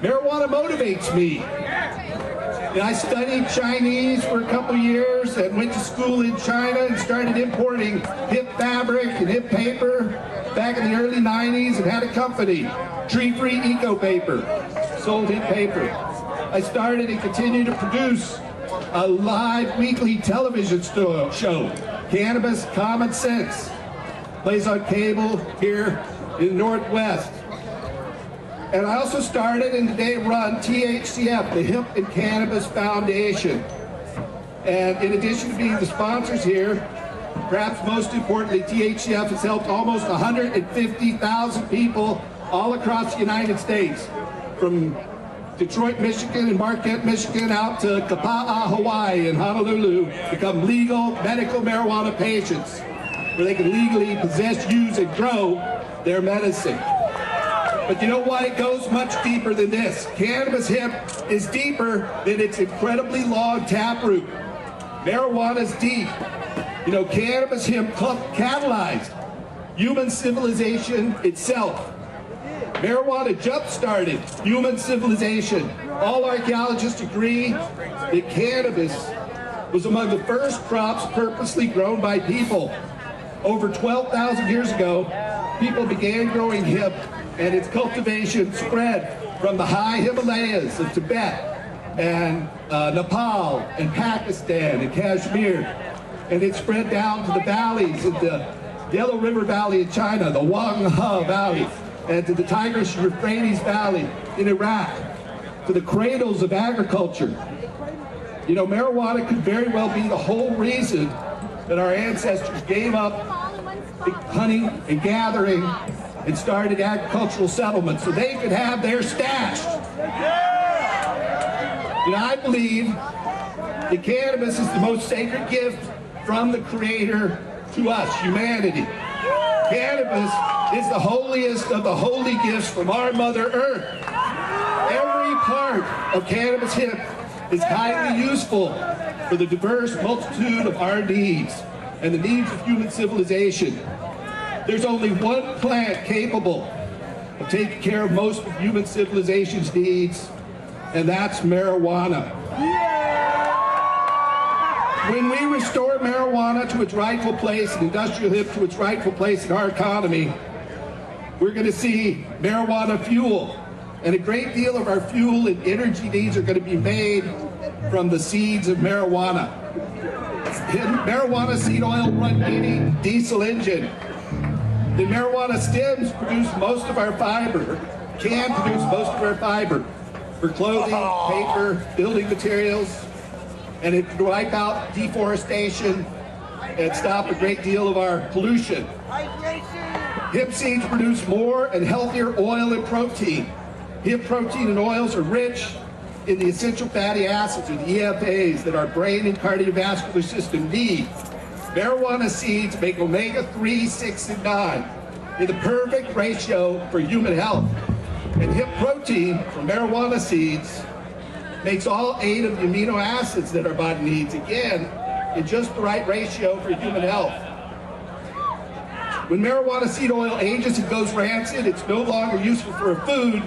Marijuana motivates me. And I studied Chinese for a couple years and went to school in China and started importing hemp fabric and hemp paper back in the early 90s and had a company, Tree-Free Eco Paper, sold hemp paper. I started and continue to produce a live weekly television show, Cannabis Common Sense. Plays on cable here in the Northwest. And I also started and today run THCF, the Hemp and Cannabis Foundation. And in addition to being the sponsors here, perhaps most importantly, THCF has helped almost 150,000 people all across the United States, from Detroit, Michigan and Marquette, Michigan, out to Kapa'a, Hawaii and Honolulu, become legal medical marijuana patients where they can legally possess, use, and grow their medicine. But you know what? It goes much deeper than this. Cannabis hemp is deeper than its incredibly long taproot. Marijuana's deep. You know, cannabis hemp catalyzed human civilization itself. Marijuana jump-started human civilization. All archaeologists agree that cannabis was among the first crops purposely grown by people. Over 12,000 years ago, people began growing hemp, and its cultivation spread from the high Himalayas of Tibet and Nepal and Pakistan and Kashmir. And it spread down to the valleys of the Yellow River Valley in China, the Wanghe Valley, and to the Tigris-Euphrates Valley in Iraq, to the cradles of agriculture. You know, marijuana could very well be the whole reason that our ancestors gave up hunting and gathering and started agricultural settlements so they could have their stash. And I believe that cannabis is the most sacred gift from the Creator to us, humanity. Cannabis is the holiest of the holy gifts from our Mother Earth. Every part of cannabis hemp is highly useful for the diverse multitude of our needs and the needs of human civilization. There's only one plant capable of taking care of most of human civilization's needs, and that's marijuana. When we restore marijuana to its rightful place and industrial hemp to its rightful place in our economy, we're going to see marijuana fuel. And a great deal of our fuel and energy needs are going to be made from the seeds of marijuana. Marijuana seed oil run any diesel engine. The marijuana stems produce most of our fiber, can produce most of our fiber for clothing, paper, building materials, and it can wipe out deforestation and stop a great deal of our pollution. Hemp seeds produce more and healthier oil and protein. Hemp protein and oils are rich in the essential fatty acids, or the EFAs, that our brain and cardiovascular system need. Marijuana seeds make omega-3, 6, and 9 in the perfect ratio for human health. And hemp protein from marijuana seeds makes all 8 of the amino acids that our body needs, again, in just the right ratio for human health. When marijuana seed oil ages and goes rancid, it's no longer useful for a food,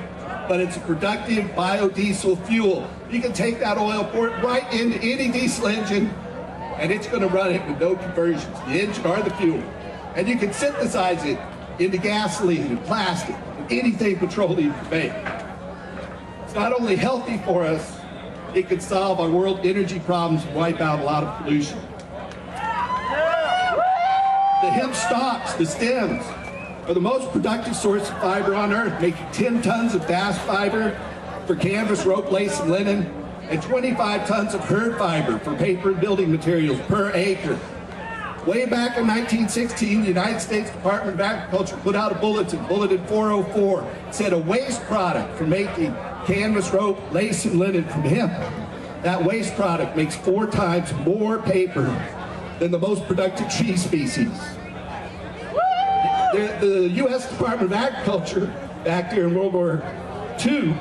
but it's a productive biodiesel fuel. You can take that oil, pour it right into any diesel engine, and it's going to run it with no conversions, the engine or the fuel. And you can synthesize it into gasoline and plastic, and anything petroleum can make. It's not only healthy for us, it could solve our world energy problems and wipe out a lot of pollution. The hemp stalks, the stems, are the most productive source of fiber on earth, making 10 tons of bast fiber for canvas, rope, lace, and linen, and 25 tons of hurd fiber for paper and building materials per acre. Way back in 1916, the United States Department of Agriculture put out a bulletin, Bulletin 404, said a waste product for making canvas, rope, lace, and linen from hemp. That waste product makes 4 times more paper than the most productive tree species. The U.S. Department of Agriculture, back there in World War II,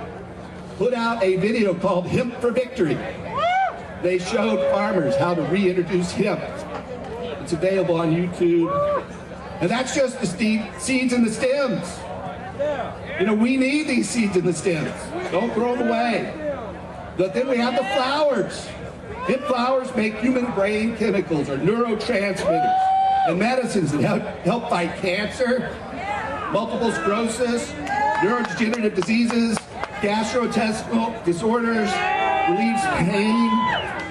put out a video called Hemp for Victory. They showed farmers how to reintroduce hemp. It's available on YouTube. And that's just the seeds and the stems. You know, we need these seeds and the stems. Don't throw them away. But then we have the flowers. Hemp flowers make human brain chemicals, or neurotransmitters, and medicines that help fight cancer, multiple sclerosis, neurodegenerative diseases, gastrointestinal disorders, relieves pain,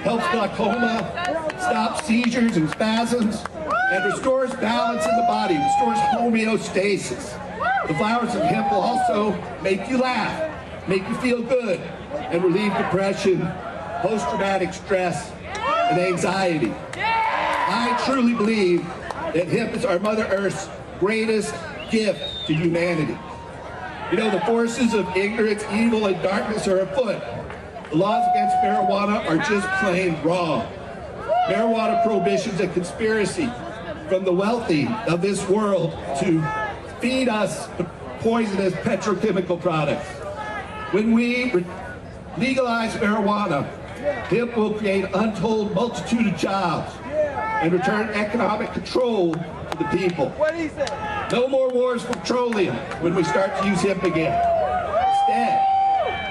helps glaucoma, stops seizures and spasms, and restores balance in the body, restores homeostasis. The flowers of hemp will also make you laugh, make you feel good, and relieve depression, post-traumatic stress, and anxiety. I truly believe that hemp is our Mother Earth's greatest gift to humanity. You know, the forces of ignorance, evil, and darkness are afoot. The laws against marijuana are just plain wrong. Marijuana prohibition is a conspiracy from the wealthy of this world to feed us poisonous petrochemical products. When we legalize marijuana, hemp will create an untold multitude of jobs and return economic control to the people. No more wars for petroleum when we start to use hemp again. Instead,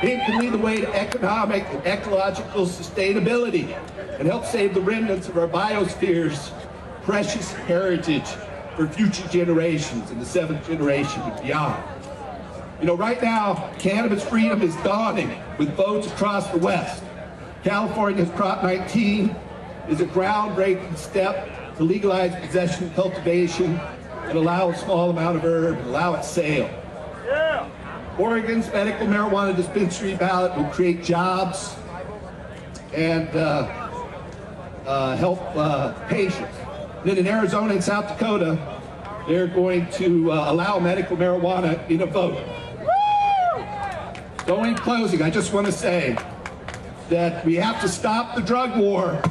hemp can lead the way to economic and ecological sustainability and help save the remnants of our biosphere's precious heritage for future generations and the 7th generation and beyond. You know, right now, cannabis freedom is dawning with votes across the West. California's Prop 19 is a groundbreaking step to legalize possession and cultivation and allow a small amount of herb and allow its sale. Oregon's medical marijuana dispensary ballot will create jobs and help patients. Then in Arizona and South Dakota, they're going to allow medical marijuana in a vote. So in closing, I just want to say that we have to stop the drug war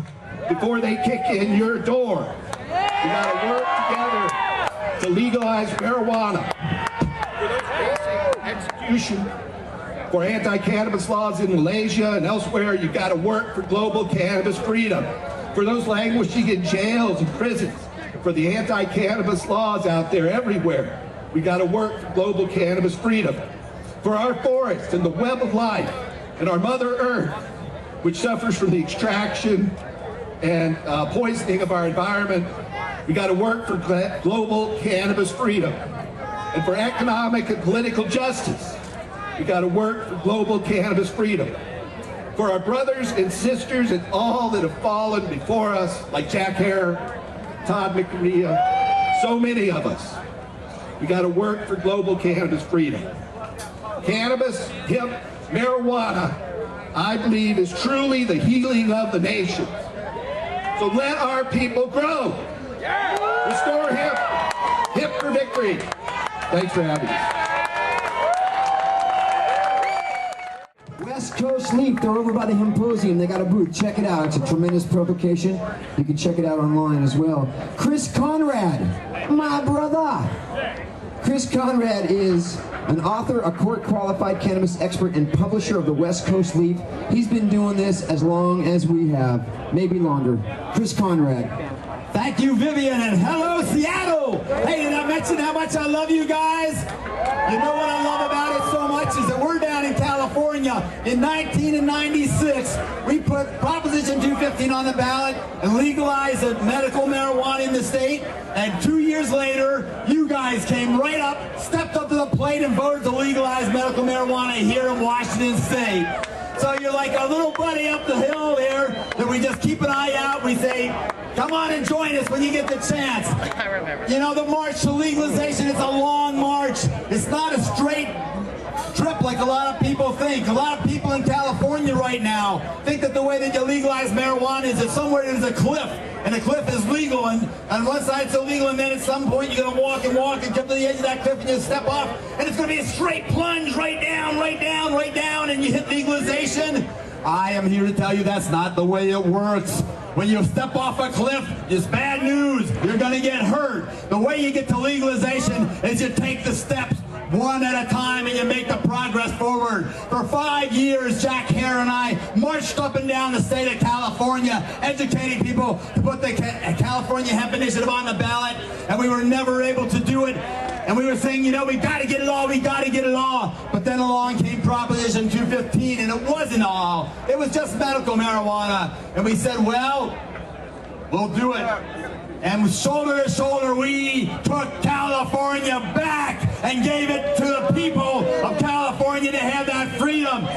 before they kick in your door. We got to work together to legalize marijuana. For those facing execution for anti-cannabis laws in Malaysia and elsewhere, you got to work for global cannabis freedom. For those languishing in jails and prisons, for the anti-cannabis laws out there everywhere, we got to work for global cannabis freedom. For our forests and the web of life and our Mother Earth, which suffers from the extraction and poisoning of our environment, we got to work for global cannabis freedom. And for economic and political justice, we got to work for global cannabis freedom. For our brothers and sisters and all that have fallen before us, like Jack Hare, Todd McMaria, so many of us, we got to work for global cannabis freedom. Cannabis, hemp, marijuana, I believe is truly the healing of the nation. So let our people grow. Restore hemp. Hemp for victory. Thanks for having us. West Coast Leaf, they're over by the Hemposium. They got a booth. Check it out. It's a tremendous publication. You can check it out online as well. Chris Conrad, my brother. Chris Conrad is an author, a court-qualified cannabis expert, and publisher of the West Coast Leaf. He's been doing this as long as we have, maybe longer. Chris Conrad. Thank you, Vivian, and hello, Seattle! Hey, did I mention how much I love you guys? You know what I love about it so much is that we're down in California. In 1996, we put Proposition 215 on the ballot and legalized medical marijuana in the state. And 2 years later, you guys came right up, stepped up to the plate and voted to legalize medical marijuana here in Washington State. So you're like a little buddy up the hill there that we just keep an eye out. We say, come on and join us when you get the chance. I remember. You know, the march to legalization, it's a long march. It's not a straight trip like a lot of people think. A lot of people in California right now think that the way that you legalize marijuana is that somewhere there's a cliff, and the cliff is legal, and on one side it's illegal, and then at some point you're going to walk and walk and come to the edge of that cliff and you step off, and it's going to be a straight plunge right down, right down, right down, and you hit legalization. I am here to tell you that's not the way it works. When you step off a cliff, it's bad news. You're going to get hurt. The way you get to legalization is you take the steps one at a time and you make the progress forward. For 5 years, Jack Hare and I marched up and down the state of California, educating people to put the California Hemp Initiative on the ballot, and we were never able to do it. And we were saying, you know, we got to get it all, we got to get it all. But then along came Proposition 215, and it wasn't all. It was just medical marijuana. And we said, well, we'll do it. And shoulder to shoulder, we took California back and gave it to the people of California to have that freedom.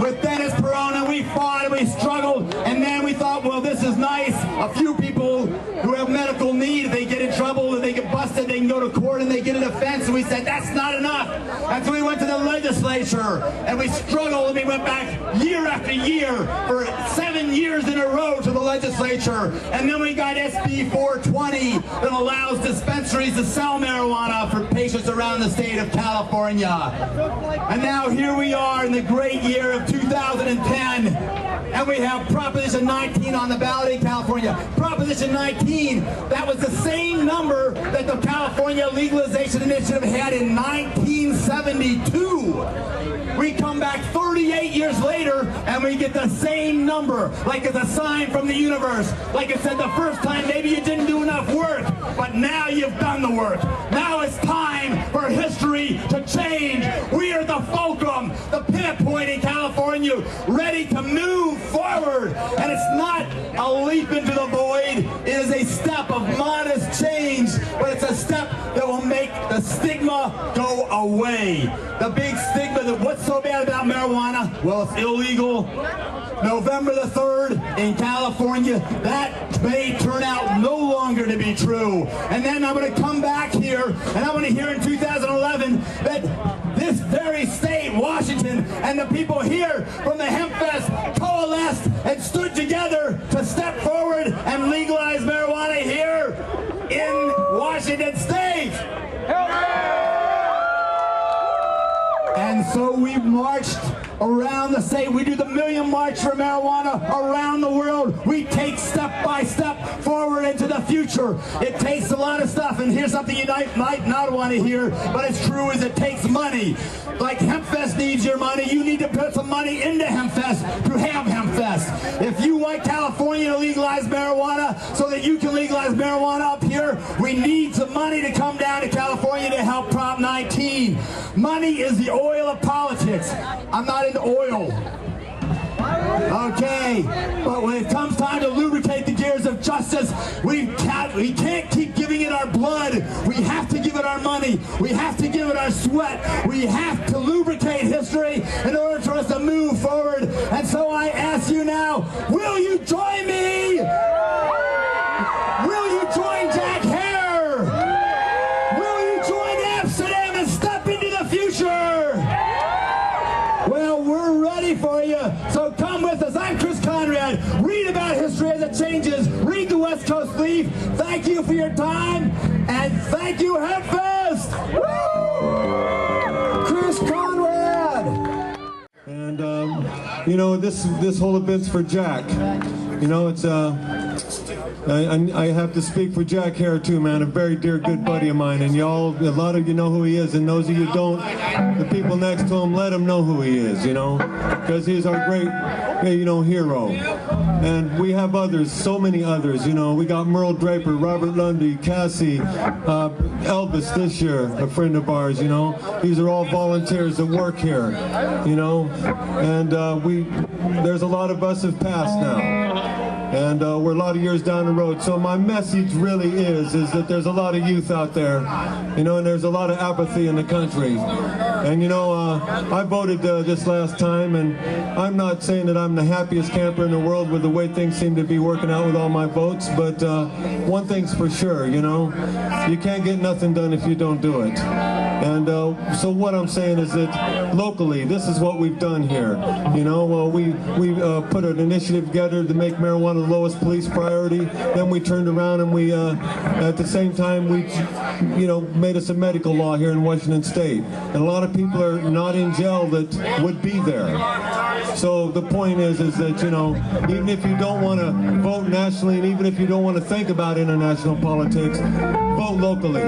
With Dennis Perona, we fought and we struggled, and then we thought, well, this is nice. A few people who have medical need, if they get in trouble, if they get busted, they can go to court and they get an offense. And we said, that's not enough. And so we went to the legislature, and we struggled, and we went back year after year for 7 years in a row to the legislature. And then we got SB 420 that allows dispensaries to sell marijuana for patients around the state of California. And now here we are in the great year of 2010, and we have Proposition 19 on the ballot in California. Proposition 19, that was the same number that the California Legalization Initiative had in 1972. We come back 38 years later and we get the same number, like it's a sign from the universe. Like I said the first time, maybe you didn't do enough work, but now you've done the work. Now it's time for history to change. We are the fulcrum, the pivot point in California, ready to move forward. And it's not a leap into the void. It is a step of modest change, but it's a step that will make the stigma go away. The big stigma that what's so bad about marijuana? Well, it's illegal. November the 3rd in California, that may turn out no longer to be true. And then I'm going to come back here, and I'm going to hear in 2011 that this very state, Washington, and the people here from the Hemp Fest coalesced and stood together to step forward and legalize marijuana here in Washington. Washington State. And so we marched around the state. We do the Million March for Marijuana around the world. We take step by step forward into the future. It takes a lot of stuff, and here's something you might not want to hear, but it's true, is it takes money. Like HempFest needs your money, you need to put some money into HempFest to have HempFest. If you want California to legalize marijuana so that you can legalize marijuana up here, we need some money to come down to California to help Prop 19. Money is the oil of politics. I'm not into oil. Okay, but when it comes time to lubricate the gears of justice, we can't keep giving it our blood. We have to give it our money. We have to give it our sweat. We have to lubricate history in order for us to move forward. And so I ask you now, will you join me? Will you join Jack Hare? Will you join Amsterdam and step into the future? Well, we're ready for you, so come with us. I'm Chris Conrad. Read about history as it changes. Read the West Coast Leaf. Thank you for your time, and thank you, HempFest! Chris Conrad! And, you know, this whole event's for Jack. You know, it's, I have to speak for Jack Hare too, man, a very dear good buddy of mine, and y'all, a lot of you know who he is, and those of you who don't, the people next to him, let him know who he is, you know, because he's our great, you know, hero. And we have others, so many others, you know, we got Merle Draper, Robert Lundy, Cassie, Elvis this year, a friend of ours, you know. These are all volunteers that work here, you know, and there's a lot of us have passed now. And we're a lot of years down the road. So my message really is that there's a lot of youth out there, you know, and there's a lot of apathy in the country. And you know, I voted this last time, and I'm not saying that I'm the happiest camper in the world with the way things seem to be working out with all my votes, but one thing's for sure, you know, you can't get nothing done if you don't do it. And so what I'm saying is that locally, this is what we've done here. You know, we put an initiative together to make marijuana the lowest police priority. Then we turned around and we, at the same time, we, you know, made us a medical law here in Washington State. And a lot of people are not in jail that would be there. So the point is that, you know, even if you don't want to vote nationally, and even if you don't want to think about international politics, vote locally.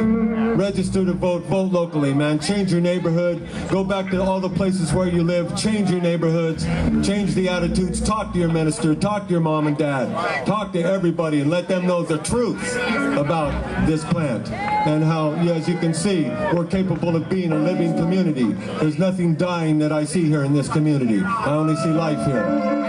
Register to vote, vote locally, man. Change your neighborhood. Go back to all the places where you live. Change your neighborhoods. Change the attitudes. Talk to your minister. Talk to your mom and dad. Talk to everybody and let them know the truth about this plant and how, yeah, as you can see, we're capable of being a living community. There's nothing dying that I see here in this community. I only see life here.